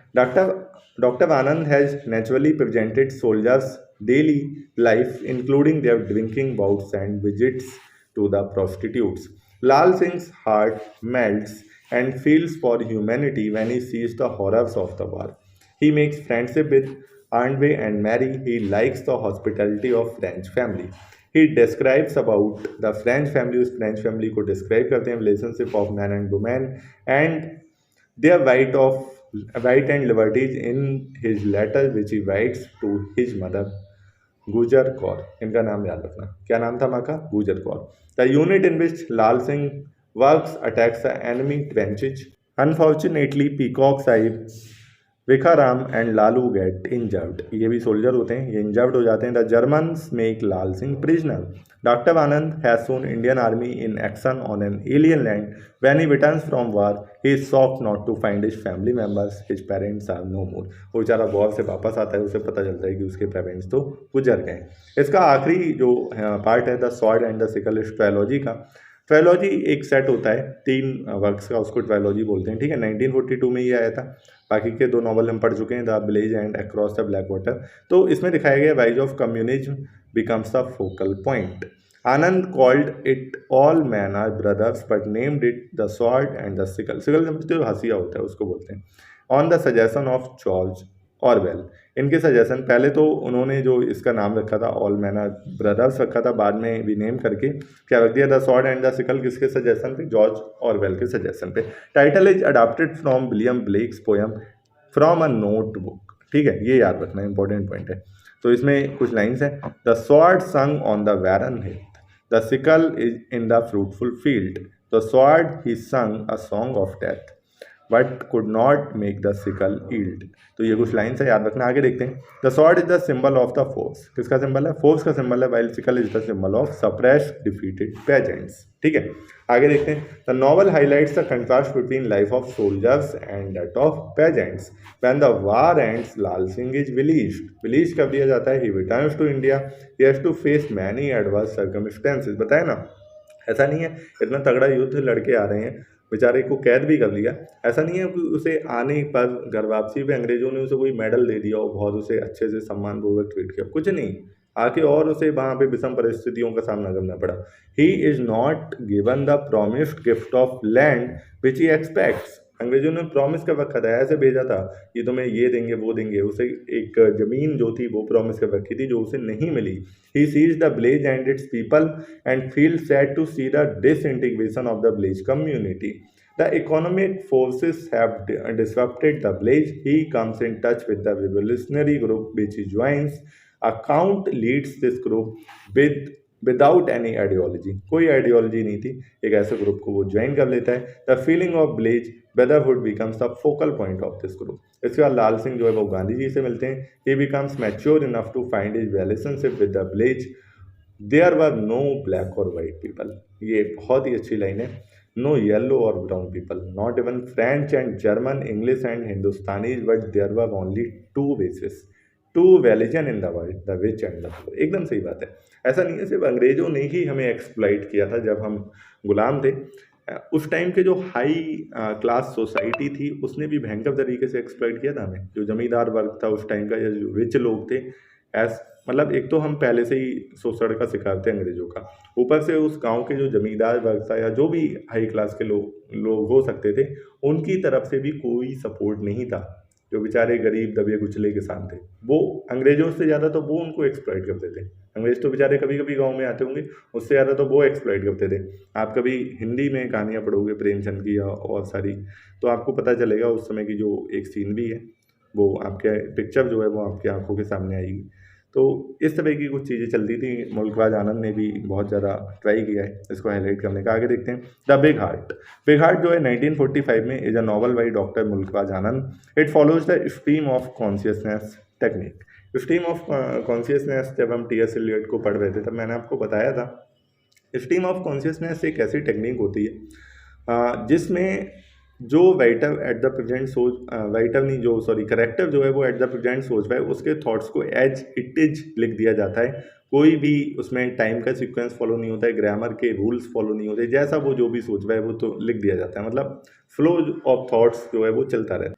Doctor Anand has naturally presented soldiers daily life including there drinking bouts and visits to the prostitutes. Lal Singh's heart melts and feels for humanity when he sees the horrors of the war. He makes friendship with Anwe and Mary. He likes the hospitality of French family. He describes about the French family, उस French family को describe करते हैं, relationship of man and woman and their right and liberties in his letter which he writes to his mother गुजर कौर। इनका नाम याद रखना, क्या नाम था माँ का? Gujar Kaur. The unit in which Lal Singh works attacks the enemy trenches. Unfortunately peacock Sahib, Vikharam and Lalu get injured. ये भी सोल्जर होते हैं, ये इंजर्ड हो जाते हैं। The Germans make Lal Singh prisoner. Doctor Anand has shown Indian army in action on an alien land. When he returns from war he is shocked not to find his family members, his parents are no more. वो बेचारा war से वापस आता है, उसे पता चलता है कि उसके पेरेंट्स तो गुजर गए। इसका आखिरी जो पार्ट है the sword and the sickle, इस ट्रायलॉजी का। ट्रायलॉजी एक सेट होता है 3 वर्क्स का, उसको ट्रायलॉजी बोलते हैं, ठीक है। 1942 में ये आया था। बाकी के 2 नॉवल हम पढ़ चुके हैं, the village and across the black water. तो इसमें दिखाया गया rise of communism becomes the focal point. Anand called it all men are brothers but named it the sword and the sickle. Sickle समझते हो, हसिया होता है, उसको बोलते हैं। On the suggestion of George Orwell, इनके सजेशन, पहले तो उन्होंने जो इसका नाम रखा था ऑल मैन आर ब्रदर्स रखा था, बाद में रीनेम करके क्या रख दिया the sword and the sickle. किसके सजेशन पे? जॉर्ज ऑरवेल के सजेशन पे। Title is adopted from William Blake's poem from a notebook, ठीक है, ये याद रखना इंपॉर्टेंट पॉइंट है। तो इसमें कुछ लाइन्स हैं। The sword sung on the barren hill, the sickle is in the fruitful field, the sword he sung a song of death but could not make the sickle yield. तो ये कुछ line से याद रखना। आगे देखते हैं। The sword is the symbol of the force. किसका सिंबल है? फोर्स का सिंबल है। While sickle is the symbol of suppress defeated peasants, ठीक है। आगे देखते हैं। The novel highlights the contrast between life of soldiers and that of peasants. When the war ends Lal Singh is release कर दिया जाता है। He returns to India. He has to face many adverse circumstances. बताया ना, ऐसा नहीं है इतना तगड़ा युद्ध लड़के आ रहे हैं, बेचारे को कैद भी कर लिया। ऐसा नहीं है कि उसे आने पर घर वापसी पे अंग्रेजों ने उसे कोई मेडल दे दिया और बहुत उसे अच्छे से सम्मानपूर्वक ट्रीट किया, कुछ नहीं। आके और उसे वहाँ पे विषम परिस्थितियों का सामना करना पड़ा। He is not given the promised gift of land which he aspects. अंग्रेजों ने प्रॉमिस कर रखा था, ऐसे भेजा था कि तुम्हें ये देंगे वो देंगे। उसे एक ज़मीन जो थी वो प्रॉमिस कर रखी थी जो उसे नहीं मिली। He sees the village and its people and feel sad to see the disintegration of the village community. The economic forces have disrupted the village. He comes in touch with the revolutionary group which he joins. A count leads this group without any ideology. कोई ideology नहीं थी, एक ऐसे group को वो join कर लेता है। The feeling of village brotherhood becomes the focal point of this group. इसके बाद लाल सिंह जो है वो गांधी जी से मिलते हैं। He becomes mature enough to find his relationship with the village. There were no black or white people. ये बहुत ही अच्छी लाइन है। No yellow or brown people, not even French and German, English and Hindustani, but there were only 2 races, 2 religion in the world, the rich and the poor. एकदम सही बात है। ऐसा नहीं है सिर्फ अंग्रेजों ने ही हमें एक्सप्लॉइट किया था जब हम गुलाम थे। उस टाइम के जो हाई क्लास सोसाइटी थी उसने भी भयंकर तरीके से एक्सप्लॉइट किया था हमें। जो जमींदार वर्ग था उस टाइम का या जो रिच लोग थे, मतलब एक तो हम पहले से ही शोषण का शिकार थे अंग्रेजों का, ऊपर से उस गांव के जो जमींदार वर्ग था या जो भी हाई क्लास के लोग हो सकते थे, उनकी तरफ से भी कोई सपोर्ट नहीं था। जो बेचारे गरीब दबे कुचले किसान थे वो अंग्रेजों से ज़्यादा तो वो उनको एक्सप्लॉइट करते थे। अंग्रेज तो बेचारे कभी कभी गांव में आते होंगे, उससे ज़्यादा तो वो एक्सप्लॉइट करते थे। आप कभी हिंदी में कहानियाँ पढ़ोगे प्रेमचंद की या और सारी, तो आपको पता चलेगा उस समय की जो एक सीनरी है वो आपके पिक्चर जो है वो आपकी आंखों के सामने आएगी। तो इस तरह की कुछ चीज़ें चलती थी। मुल्कराज आनंद ने भी बहुत ज़्यादा ट्राई किया है इसको हाईलाइट करने का। आगे देखते हैं। The big heart. Big heart जो है 1945 में is a novel by doctor Mulk Raj Anand. It follows the stream of consciousness technique. Stream of consciousness जब हम टी.एस. एलियट को पढ़ रहे थे तब मैंने आपको बताया था स्ट्रीम ऑफ कॉन्शियसनेस एक ऐसी टेक्निक होती है जिसमें जो राइटर एट द प्रेजेंट सोच राइटर नहीं जो सॉरी करेक्टर जो है वो एट द प्रेजेंट सोच पाए उसके थॉट्स को एज इट इज लिख दिया जाता है। कोई भी उसमें टाइम का सीक्वेंस फॉलो नहीं होता है, ग्रामर के रूल्स फॉलो नहीं होते, जैसा वो जो भी सोच रहा है वो तो लिख दिया जाता है। मतलब फ्लो ऑफ थॉट्स जो है वो चलता रहता है।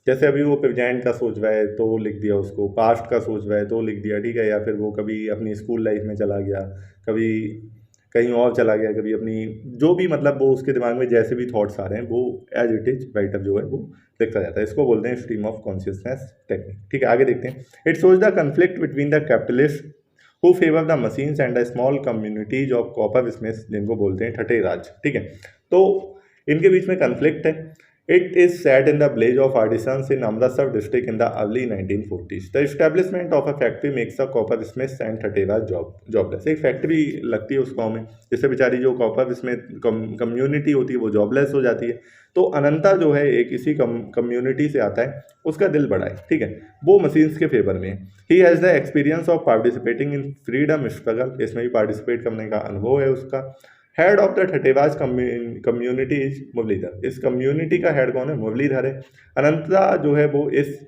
जैसे अभी वो प्रेजेंट का सोच रहा है तो लिख दिया, उसको पास्ट का सोच रहा है तो लिख दिया, ठीक है। या फिर वो कभी अपनी स्कूल लाइफ में चला गया, कभी कहीं और चला गया, कभी अपनी जो भी मतलब वो उसके दिमाग में जैसे भी थॉट्स आ रहे हैं वो एज इट इज राइटर जो है वो लिखता जाता है। इसको बोलते हैं स्ट्रीम ऑफ कॉन्शियसनेस टेक्निक, ठीक है। आगे देखते हैं। It shows the conflict between the capitalist who favour the machines and the small communities of copper Smith, जिनको बोलते हैं ठटे राज, ठीक है। तो इनके बीच में कन्फ्लिक्ट है। It is set in the village of artisans in Amritsar district in the early 1940s. The establishment of a factory makes the coppersmiths and ठठेबाज jobless. एक फैक्ट्री लगती है उस गांव में, जिससे बेचारी जो कॉपर स्मिथ कम्युनिटी होती है वो जॉबलेस हो जाती है। तो अनंता जो है एक इसी कम्युनिटी से आता है, उसका दिल बड़ा है, ठीक है। वो मशीन्स के फेवर में है। He has the experience of participating in freedom struggle, इसमें भी पार्टिसिपेट करने का अनुभव है उसका। हेड ऑफ द ठठेबाज कम्युनिटी इज मुरलीधर, इस कम्युनिटी का हेड कौन है? मुरलीधर है। अनंता जो है वो इस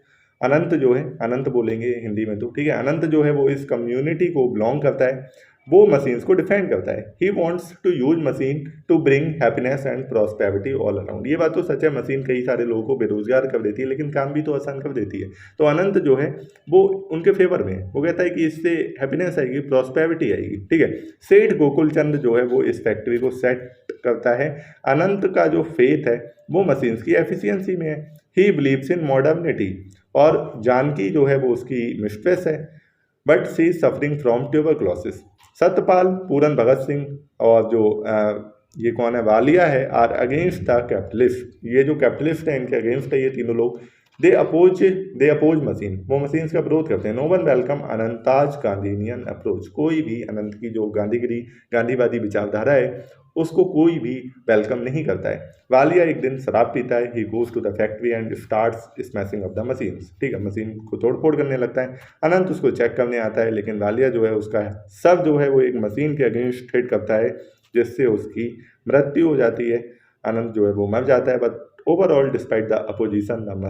अनंत जो है, अनंत बोलेंगे हिंदी में तो, ठीक है। अनंत जो है वो इस कम्युनिटी को बिलोंग करता है, वो मशीन्स को डिफेंड करता है। He wants to use machine to bring happiness and prosperity all around. ये बात तो सच है, मशीन कई सारे लोगों को बेरोजगार कर देती है, लेकिन काम भी तो आसान कर देती है। तो अनंत जो है वो उनके फेवर में है, वो कहता है कि इससे हैप्पीनेस आएगी, प्रॉस्पेरिटी आएगी, ठीक है। सेठ गोकुल चंद जो है वो इस फैक्ट्री को सेट करता है। अनंत का जो फेथ है वो मशीन्स की एफिशिएंसी में है। ही बिलीव्स इन मॉडर्निटी, और जानकी जो है वो उसकी मिस्ट्रेस है, but she is suffering from tuberculosis. Satyapal, Puran Bhagat Singh और जो ये कौन है, वालिया है, आर अगेंस्ट द कैपिटलिस्ट। ये जो कैपिटलिस्ट है इनके अगेंस्ट है ये तीनों लोग। दे अपोज मशीन, वो मशीन्स का विरोध करते हैं। नो वन वेलकम अनंताज गांधीनियन अप्रोच, कोई भी अनंत की जो गांधीवादी विचारधारा है उसको कोई भी वेलकम नहीं करता है। वालिया एक दिन शराब पीता है। He goes to the factory and starts smashing of the machines, ठीक है। मशीन को तोड़फोड़ करने लगता है। अनंत उसको चेक करने आता है, लेकिन वालिया जो है उसका सब जो है वो एक मशीन के अगेंस्ट हिट करता है, जिससे उसकी मृत्यु हो जाती है। अनंत जो है वो मर जाता है। But overall despite the opposition the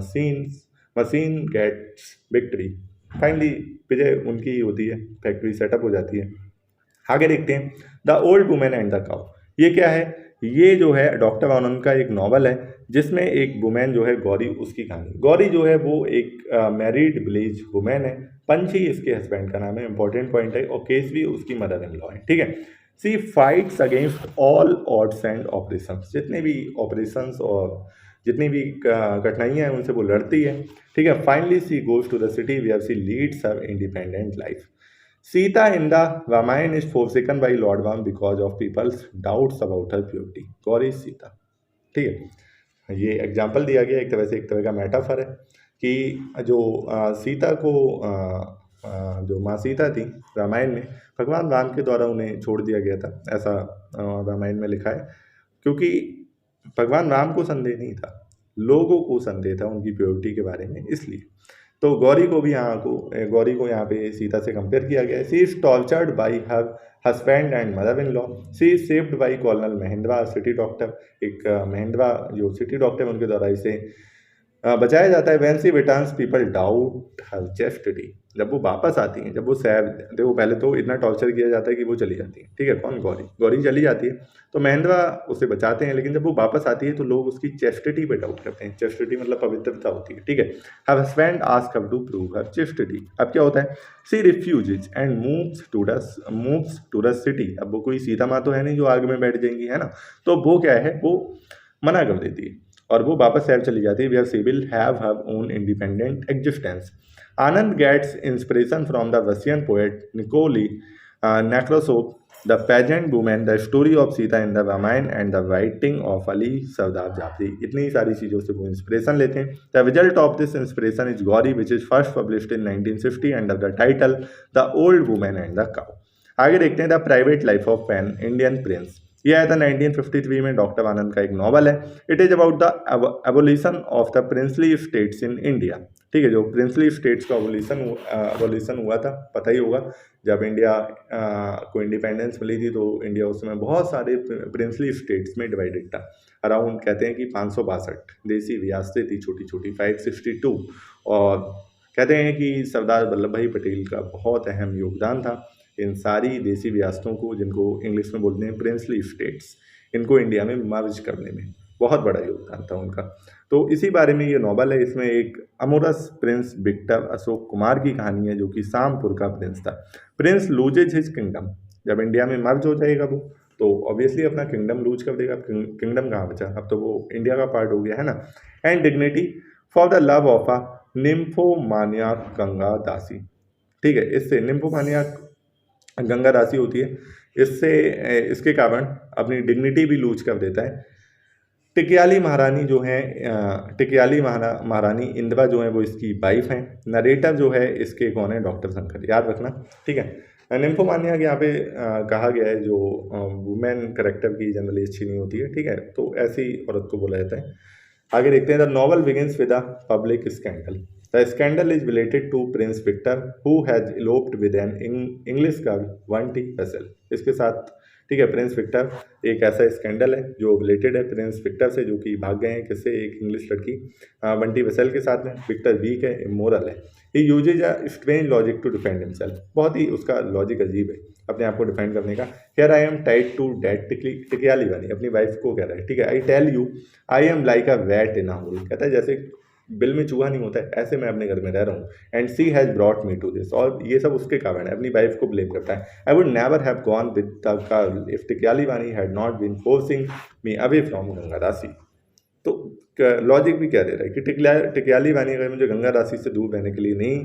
machine gets victory. Finally विजय उनकी ही होती है, फैक्ट्री सेटअप हो जाती है। आगे देखते हैं। The old women and the cow, ये क्या है? ये जो है डॉक्टर आनंद का एक नॉवल है, जिसमें एक वुमेन जो है गौरी, उसकी कहानी। गौरी जो है वो एक मैरिड विलेज वुमेन है। पंछी इसके हस्बैंड का नाम है, इंपॉर्टेंट पॉइंट है। और केसवी उसकी मदर इन लॉ है, ठीक है। She fights against all odds and operations, जितने भी ऑपरेशंस और जितनी भी कठिनाइयाँ हैं उनसे वो लड़ती है, ठीक है। Finally she goes to the city where she leads her independent life. Sita in the Ramayana is forsaken by Lord Ram because of people's doubts about her purity. Gauri Sita, ठीक है। ये एग्जाम्पल दिया गया एक तरह से, एक तरह का मेटाफर है कि जो सीता को जो माँ सीता थी रामायण में, भगवान राम के द्वारा उन्हें छोड़ दिया गया था, ऐसा रामायण में लिखा है। क्योंकि भगवान राम को संदेह नहीं था, लोगों को संदेह था उनकी प्योरिटी के बारे में, इसलिए। तो गौरी को यहाँ पे सीता से कंपेयर किया गया है। She is tortured by her husband and mother in law. She is saved by colonel Mahendra city doctor, एक महेंद्रा जो सिटी डॉक्टर उनके द्वारा इसे बचाया जाता है। वैन सी रिटर्न्स पीपल डाउट हर चेस्टिटी, जब वो वापस आती हैं, जब वो देखो पहले तो इतना टॉर्चर किया जाता है कि वो चली जाती है, ठीक है। कौन? गौरी चली जाती है, तो महेंद्रा उसे बचाते हैं, लेकिन जब वो वापस आती है तो लोग उसकी चेस्टिटी पे डाउट करते हैं। चेस्टिटी मतलब पवित्रता होती है, ठीक है। Her husband ask her to prove her chastity. अब क्या होता है? She refuses and moves to the city. अब वो कोई सीता माँ तो है नहीं जो आग में बैठ जाएंगी, है ना। तो वो क्या है, वो मना कर देती है और वो वापस शहर चली जाती है। Where she will have her own independent existence. Anand gets inspiration from the Russian poet Nikolai Nekrasov, the pageant woman, the story of Sita in the Ramayana and the writing of Ali Sardar Japri. इतनी सारी चीज़ों से वो inspiration लेते हैं। The result of this inspiration is Gauri, which is first published in 1950 under the title The Old Woman and the Cow. आगे देखते हैं the private life of an Indian Prince. ये आया था 1953 में, डॉक्टर आनंद का एक नॉवल है। It is about the evolution of the princely states in India. ठीक है, जो प्रिंसली स्टेट्स का एवोल्यूशन हुआ था, पता ही होगा, जब इंडिया को इंडिपेंडेंस मिली थी तो इंडिया उस समय बहुत सारे प्रिंसली स्टेट्स में डिवाइडेड था। अराउंड कहते हैं कि 562 देसी रियासतें थी, छोटी छोटी 562। और कहते हैं कि सरदार वल्लभ भाई पटेल का बहुत अहम योगदान था इन सारी देसी रियासतों को, जिनको इंग्लिश में बोलते हैं प्रिंसली स्टेट्स, इनको इंडिया में मर्ज करने में बहुत बड़ा योगदान था उनका। तो इसी बारे में ये नॉवल है। इसमें एक amorous prince Victor Ashok Kumar की कहानी है, जो कि शामपुर का प्रिंस था। प्रिंस लूजेज हिज किंगडम, जब इंडिया में मर्ज हो जाएगा वो, तो ऑब्वियसली अपना किंगडम लूज कर देगा। किंगडम कहाँ बचा, अब तो वो इंडिया का पार्ट हो गया है ना। And dignity for the love of a nymphomaniac Ganga Dasi. ठीक है, इससे निम्फोमानियाक गंगा दासी होती है, इससे इसके कारण अपनी डिग्निटी भी लूज कर देता है। टिकयाली महारानी जो है, टिकयाली महारानी इंदिरा जो है वो इसकी वाइफ हैं। नरेटर जो है इसके कौन है, डॉक्टर शंकर, याद रखना। ठीक है, निम्फोमानिया यहाँ पे कहा गया है, जो वुमेन करेक्टर की जनरली अच्छी नहीं होती है। ठीक है, तो ऐसी औरत को बोला जाता है। आगे देखते हैं। The novel begins with a public scandal. The scandal is related to prince Victor who has eloped with an English girl Vanty Vessel. इसके साथ, ठीक है, प्रिंस विक्टर एक ऐसा स्कैंडल है जो रिलेटेड है प्रिंस विक्टर से, जो कि भाग गए हैं किससे, एक इंग्लिश लड़की वंटी वेसल के साथ में। विक्टर वीक है, इमोरल है। He uses a strange logic to defend himself. बहुत ही उसका लॉजिक अजीब है अपने आप को डिफेंड करने का। Here I am tied to that Tikyali वाली, अपनी वाइफ को कह रहा है। ठीक है, I tell you I am like a rat in a hole. कहता है जैसे बिल में चूहा नहीं होता है, ऐसे मैं अपने घर में रह रहा हूँ। And she has brought me to this, और ये सब उसके कारण है, अपनी वाइफ को ब्लेम करता है। I would never have gone with the girl if Tikyali वानी had not been forcing me away from Ganga Dasi. तो लॉजिक भी क्या दे रहा है कि टिकयाली वानी अगर मुझे गंगा दासी से दूर रहने के लिए नहीं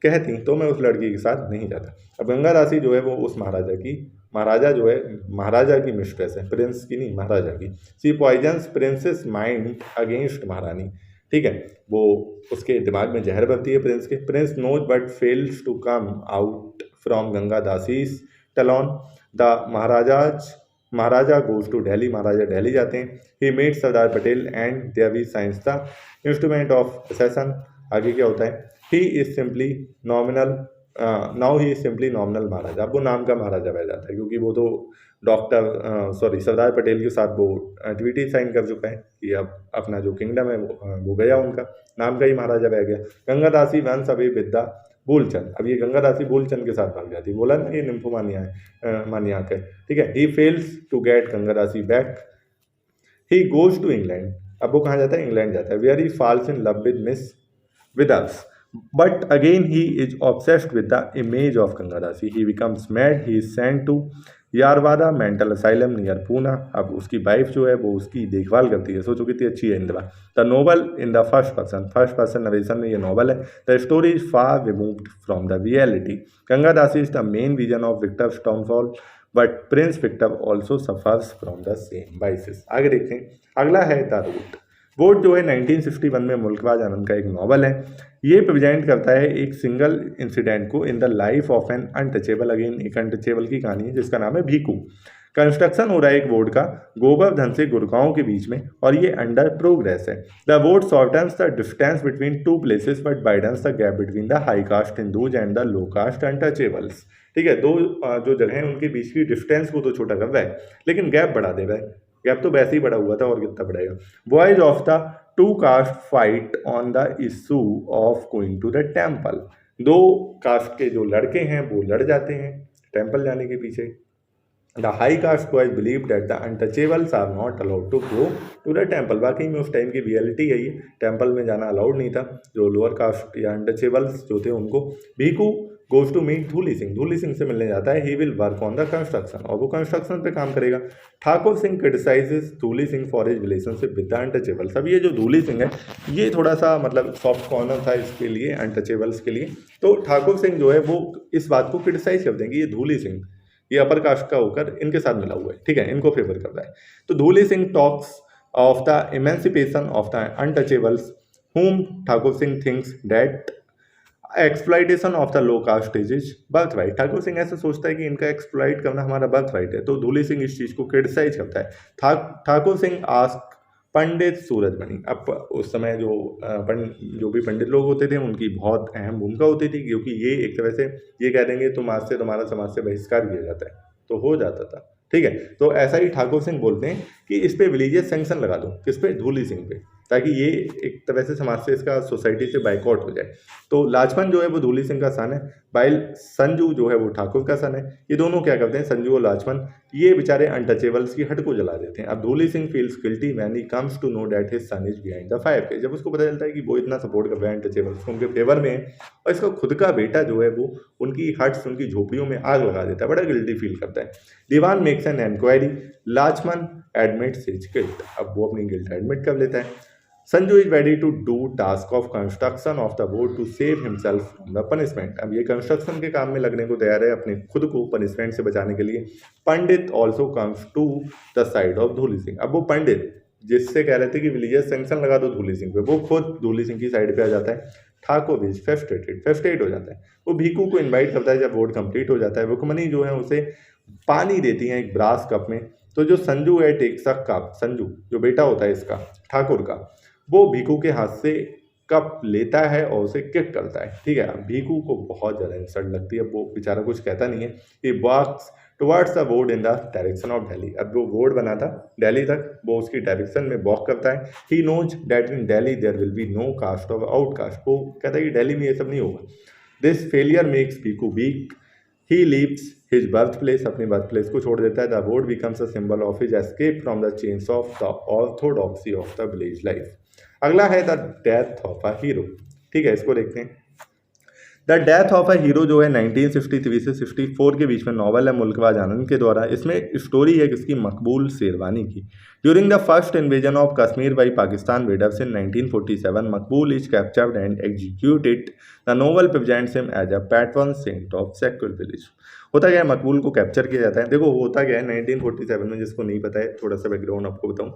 कहती तो मैं उस लड़की के साथ नहीं जाता। अब गंगा दासी जो है वो उस महाराजा जो है, महाराजा की मिस्ट्रेस है, प्रिंस की नहीं, महाराजा की। सी पॉइजन्स प्रिंसेस माइंड अगेंस्ट महारानी। ठीक है, वो उसके दिमाग में जहर भरती है प्रिंस के। Prince knows but fails to come out from Ganga Dasi's talon. The Maharaja goes to Delhi, Maharaja Delhi जाते हैं। He met Sardar Patel and there we signs the instrument of accession. आगे क्या होता है, he is simply nominal, now he is simply nominal Maharaja. अब वो नाम का महाराजा बह जाता है, क्योंकि वो तो सरदार पटेल के साथ वो ट्वीटी साइन कर चुका है कि अब अपना जो किंगडम है वो गया, उनका नाम का ही महाराजा बह गया। गंगा दासी वंस अवे विद द भूलचंद। अब ये गंगा दासी भूलचंद के साथ भाग जाती है। बोला ना ये निम्फोमानियाक है। ठीक है, he fails to get Ganga Dasi back. He goes to England. अब वो कहाँ जाता है, इंग्लैंड जाता है। Where he falls in love with miss with us, but again he is obsessed with the image of Ganga Dasi. He becomes mad. He is sent to Yerawada mental asylum near Poona. अब उसकी wife जो है वो उसकी देखभाल करती है। सोचो कितनी अच्छी है Indira. The novel in the first person narration में ये नॉवल है। The story is far removed from the reality. Ganga Dasi is the main vision of Victor's downfall, but prince Victor also suffers from the same vices. आगे देखते हैं, अगला है the root. Vote जो है 1961 में मुल्कराज आनंद का एक नॉवल है। ये प्रेजेंट करता है एक सिंगल इंसिडेंट को in the life of an untouchable. Again एक अनटचेबल की कहानी है जिसका नाम है भीकू। कंस्ट्रक्शन हो रहा है एक रोड का गोवर्धन से गुड़गांव के बीच में, और ये अंडर प्रोग्रेस है। The road shortens the distance between two places but widens the gap between the high caste Hindus and the low caste untouchables. ठीक है, दो जो जगह हैं उनके बीच की डिस्टेंस को तो छोटा कर रहा है, लेकिन गैप बढ़ा दे रहा है। गैप तो वैसे ही बड़ा हुआ था, और कितना बढ़ेगा। Voice of the two caste fight on the issue of going to the temple. दो कास्ट के जो लड़के हैं वो लड़ जाते हैं टेम्पल जाने के पीछे। The high caste boys believe that the untouchables are not allowed to go to the temple. वाकई में उस टाइम की रियलिटी है ये, टेम्पल में जाना अलाउड नहीं था जो लोअर कास्ट या अनटचेबल्स जो थे उनको। Bhiku goes to meet Dhuli Singh. Dhuli Singh से मिलने जाता है। He will work on the construction, और वो कंस्ट्रक्शन पे काम करेगा। Thakur Singh criticises Dhuli Singh for his relationship with the untouchables. अब ये जो धूली सिंह है ये थोड़ा सा मतलब सॉफ्ट कॉर्नर था इसके लिए, अनटचेबल्स के लिए। तो ठाकुर सिंह जो है वो इस बात को क्रिटिसाइज कर देंगे, ये धूली सिंह ये अपर कास्ट का होकर इनके साथ मिला हुआ है। ठीक है, इनको फेवर कर रहा है। तो Dhuli Singh talks of the emancipation of the untouchables whom Thakur Singh thinks that exploitation of the low caste is birth right. Thakur Singh ऐसा सोचता है कि इनका एक्सप्लॉइट करना हमारा बर्थ राइट है, तो धूली सिंह इस चीज़ को क्रिटिसाइज करता है। ठाकुर सिंह आस्क पंडित सूरजमणि। अब उस समय जो भी पंडित लोग होते थे उनकी बहुत अहम भूमिका होती थी, क्योंकि ये एक तरह से ये कह देंगे तुम आज से तुम्हारा समाज से बहिष्कार किया जाता है, तो हो जाता था। ठीक है, तो ऐसा ही ठाकुर सिंह बोलते हैं कि इस पे रिलीजियस सैंक्शन लगा दो, किस पे, धूली सिंह पे, ताकि ये एक तरह से समाज से, इसका सोसाइटी से बाइकआउट हो जाए। तो लाजपन जो है वो धूली सिंह का सन है, वाइल संजू जो है वो ठाकुर का सन है। ये दोनों क्या करते हैं, संजू और लाजपन, ये बेचारे अनटचेबल्स की हट को जला देते हैं। अब Dhuli Singh feels guilty when he comes to know that his son is behind the fire. जब उसको पता चलता है कि वो इतना सपोर्ट कर रहा है अनटचेबल्स को, उनके फेवर में है, और इसका खुद का बेटा जो है वो उनकी हट्स, उनकी झोपड़ियों में आग लगा देता है, बड़ा गिल्टी फील करता है। Diwan makes an inquiry, Lajpan admits his guilt. अब वो अपनी गिल्ट एडमिट कर लेता है। Sanju is ready to do task of construction of the boat to save himself from the punishment. अब ये कंस्ट्रक्शन के काम में लगने को तैयार है, अपने खुद को पनिशमेंट से बचाने के लिए। Pandit also comes to the side of Dhuli Singh. अब वो पंडित जिससे कह रहे थे कि रिलीजियस सैंक्शन लगा दो धूली सिंह पे, वो खुद धूली सिंह की साइड पे आ जाता है। ठाकुर इज फ्रस्ट्रेटेड हो जाता है। वो भीकू को इन्वाइट करता है जब वोट कंप्लीट हो जाता है। रुक्मणी जो है उसे पानी देती है एक ब्रास कप में। तो जो संजू है टेक्स अ कप, संजू जो बेटा होता है इसका ठाकुर का, वो भीकू के हाथ से कप लेता है और उसे किक करता है। ठीक है, अब भीकू को बहुत ज़्यादा इंसल्ट लगती है, वो बेचारा कुछ कहता नहीं है। He walks towards the board in the direction of Delhi. अब वो बोर्ड बना था दिल्ली तक, वो उसकी डायरेक्शन में वॉक करता है। He knows that in Delhi there will be no caste of outcaste. वो कहता है कि दिल्ली में ये सब नहीं होगा। This failure makes Bhiku weak. He leaves his birth place, अपनी बर्थ प्लेस को छोड़ देता है। The board becomes a symbol of his escape from the chains of the orthodoxy of the village life. अगला है the death of a hero. ठीक है, इसको देखते हैं। The death of a hero जो है 1963 से 64 के बीच में नॉवल है मुल्कवाज आनंद के द्वारा। इसमें स्टोरी है किसकी, मकबूल शेरवानी की। During the first invasion of Kashmir by Pakistan raiders in 1947 Maqbool is captured and executed. The novel presents him as a patron saint of secularism. होता क्या है, मकबूल को कैप्चर किया जाता है। देखो होता क्या है 1947 में, जिसको नहीं पता है थोड़ा सा बैकग्राउंड आपको बताऊँ।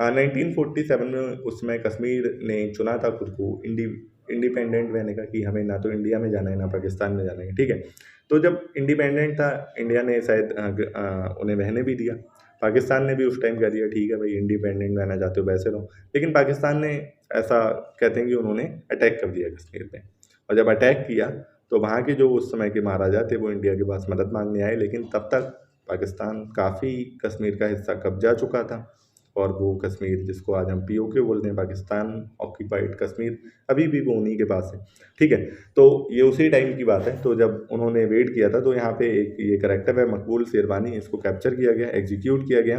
1947 में उसमें कश्मीर ने चुना था खुद को इंडिपेंडेंट रहने का, कि हमें ना तो इंडिया में जाना है ना पाकिस्तान में जाना है। ठीक है, तो जब इंडिपेंडेंट था इंडिया ने शायद उन्हें रहने भी दिया। पाकिस्तान ने भी उस टाइम कह दिया ठीक है भाई इंडिपेंडेंट रहना चाहते हो वैसे रहो। लेकिन पाकिस्तान ने ऐसा कहते हैं कि उन्होंने अटैक कर दिया कश्मीर पे, और जब अटैक किया तो वहाँ के जो उस समय के महाराजा थे वो इंडिया के पास मदद मांगने आए। लेकिन तब तक पाकिस्तान काफ़ी कश्मीर का हिस्सा कब्जा चुका था, और वो कश्मीर जिसको आज हम POK बोलते हैं, पाकिस्तान ऑक्यूपाइड कश्मीर, अभी भी वो उन्हीं के पास है। ठीक है, तो ये उसी टाइम की बात है। तो जब उन्होंने वेट किया था तो यहाँ पे एक ये करेक्टर है मकबूल शेरवानी, इसको कैप्चर किया गया, एग्जीक्यूट किया गया।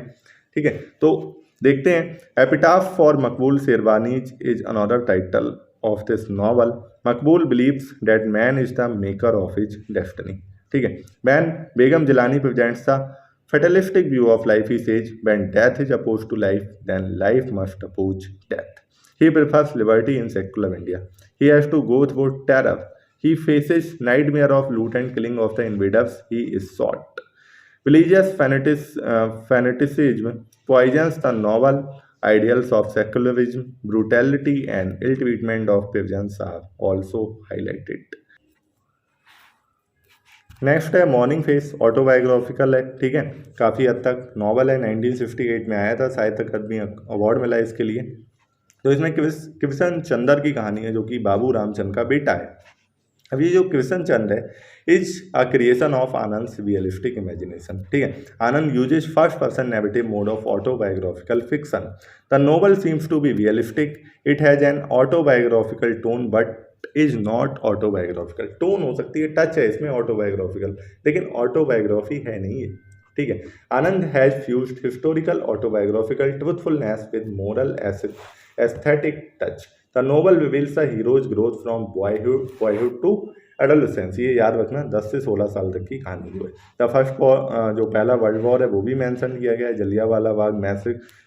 ठीक है, तो देखते हैं। Epitaph for Maqbool Sherwani is another title of this novel. Maqbool believes that man is the maker of his destiny. ठीक है, man Begum Jilani presents the fatalistic view of life. He says, when death is opposed to life, then life must oppose death. He prefers liberty in secular India. He has to go through terror. He faces nightmare of loot and killing of the invaders. He is shot. Religious fanaticism poisons the noble ideals of secularism. Brutality and ill treatment of peasants are also highlighted. Next है morning face, autobiographical है। ठीक है, काफ़ी हद तक novel है, 1968 में आया था, साहित्य अकादमी अवार्ड मिला इसके लिए। तो इसमें कृष्ण चंद्र की कहानी है जो कि बाबू रामचंद्र का बेटा है। अब ये जो कृष्ण चंद्र है is a creation of Anand realistic imagination. ठीक है, Anand uses first person narrative mode of autobiographical fiction. The novel seems to be realistic. It has an autobiographical tone but is not autobiographical. Tone हो सकती है, टच है इसमें autobiographical, लेकिन autobiography है नहीं ये। ठीक है, Anand has fused historical autobiographical truthfulness with moral aesthetic touch. The novel reveals the hero's growth from boyhood to adolescence. ये याद रखना, 10 से 16 साल तक की कहानी जो है। द फर्स्ट जो पहला वर्ल्ड वॉर है वो भी मेंशन किया गया है। जलियांवाला बाग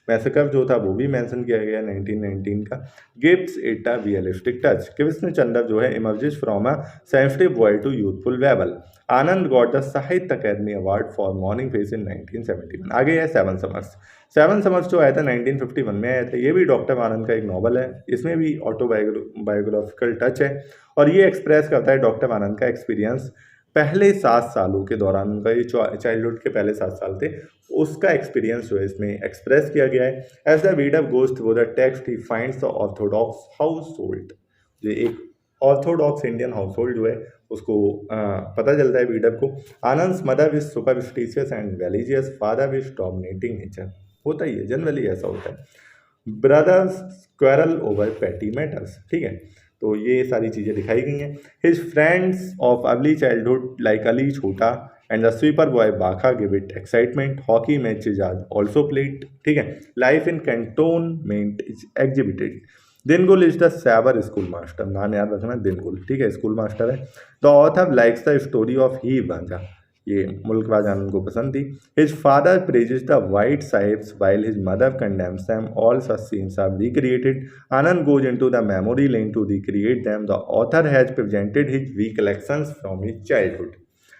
मैसेकर जो था वो भी मेंशन किया गया है 1919 का। Gives it a realistic touch. Krishna Chandra जो है emerges from a sensitive boy to youthful rebel. Anand got the Sahitya Akademi award for morning face in 1971। आगे है सेवन समर्स। सेवन समर्स जो आया था 1951 में आया था, ये भी डॉक्टर आनंद का एक नॉवल है। इसमें भी ऑटोबायोग्राफिकल टच है और ये एक्सप्रेस करता है डॉक्टर आनंद का एक्सपीरियंस पहले 7 सालों के दौरान। उनका ये चाइल्डहुड के पहले 7 साल थे, उसका एक्सपीरियंस जो है इसमें एक्सप्रेस किया गया है। As the reader goes through the text he finds the orthodox household. ये एक ऑर्थोडॉक्स इंडियन हाउस होल्ड जो है उसको पता चलता है रीडर को। Anand's mother was superstitious and religious, father was dominating nature. होता ही है, जनरली ऐसा होता है। Brothers quarrel over petty matters, ठीक है। तो ये सारी चीज़ें दिखाई गई हैं। His friends of early childhood like Ali Chhota and the sweeper boy Bakha give it excitement, hockey matches are also played, ठीक है। Life in cantonment is exhibited. Dingul is the saviour school master, नाम याद रखना दिनगुल, ठीक है, स्कूल मास्टर है। The author likes the story of Heer Ranjha, ये मुल्क राज आनंद को पसंद थी। His father praises the white sahibs while his mother condemns them, all such scenes are recreated. Anand goes into the memory lane to recreate them. The author has presented his recollections from his childhood.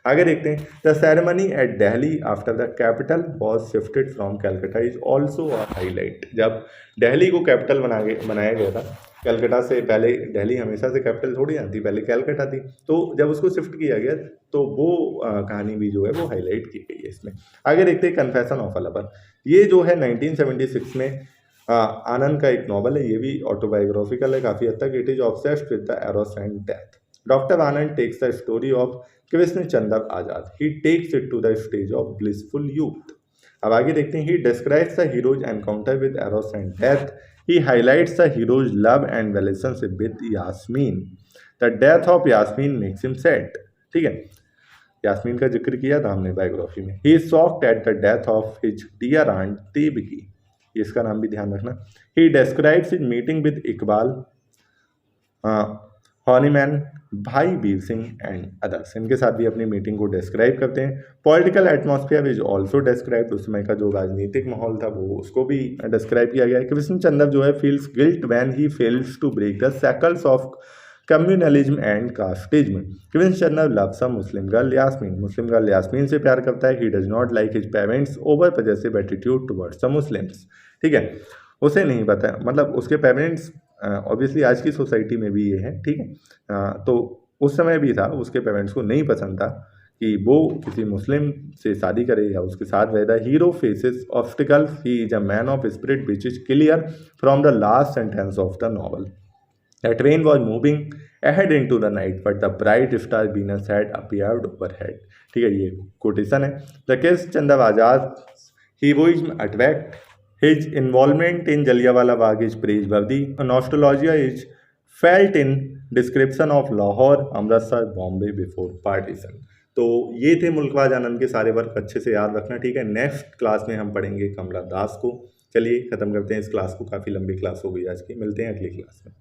आगे देखते हैं। The ceremony at Delhi after the capital was shifted from Calcutta is also a highlight. जब दिल्ली को capital बनाया गया था, कलकत्ता से पहले दिल्ली हमेशा से कैपिटल थोड़ी आती, पहले कलकत्ता थी, तो जब उसको शिफ्ट किया गया तो वो कहानी भी जो है वो हाईलाइट की गई है इसमें। आगे देखते हैं कन्फेशन ऑफ अ लवर। ये जो है 1976 में आनंद का एक नॉवल है, ये भी ऑटोबायोग्राफिकल है काफ़ी हद तक। It is obsessed with the eros and death. Doctor Anand takes the story of Krishna Chandra Azad, he takes it to the stage of blissful youth. अब आगे देखते हैं। He describes the hero's encounter with eros and death. He highlights the hero's love and relationship with Yasmin. The death of Yasmin makes him sad. ठीक है, यास्मीन का जिक्र किया था हमने बायोग्राफी में। He is shocked at the death of his dear aunt Devaki. इसका नाम भी ध्यान रखना। He describes his meeting with Iqbal, हॉनीमैन, भाई वीर सिंह एंड अदर्स, इनके साथ भी अपनी मीटिंग को डिस्क्राइब करते हैं। Political atmosphere is also described, उस समय का जो राजनीतिक माहौल था वो उसको भी डिस्क्राइब किया गया है। कृष्ण चंद्र जो है feels guilt when he fails to break the shackles of communalism and casteism. Krishna Chandra loves a Muslim girl Yasmin, Muslim girl Yasmin से प्यार करता है। He does not like his parents over positive attitude towards the Muslims, ठीक है, उसे नहीं पता, मतलब उसके पेरेंट्स ऑब्वियसली आज की सोसाइटी में भी ये है, ठीक है। तो उस समय भी था, उसके पेरेंट्स को नहीं पसंद था कि वो किसी मुस्लिम से शादी करे या उसके साथ रहे। The hero faces obstacles, he is a man of spirit which is clear from the last sentence of the novel. The train was moving ahead into the night but the bright star Venus had appeared overhead, ठीक है, ये quotation है। The Krishna Chandra Azad heroism attract, his involvement in Jallianwala Bagh is praiseworthy. Nostalgia is felt in description of Lahore, Amritsar, Bombay before partition. तो ये थे मुल्कराज आनंद के सारे work, अच्छे से याद रखना, ठीक है। नेक्स्ट क्लास में हम पढ़ेंगे कमला दास को। चलिए ख़त्म करते हैं इस क्लास को, काफ़ी लंबी क्लास हो गई आज की, मिलते हैं अगली क्लास में।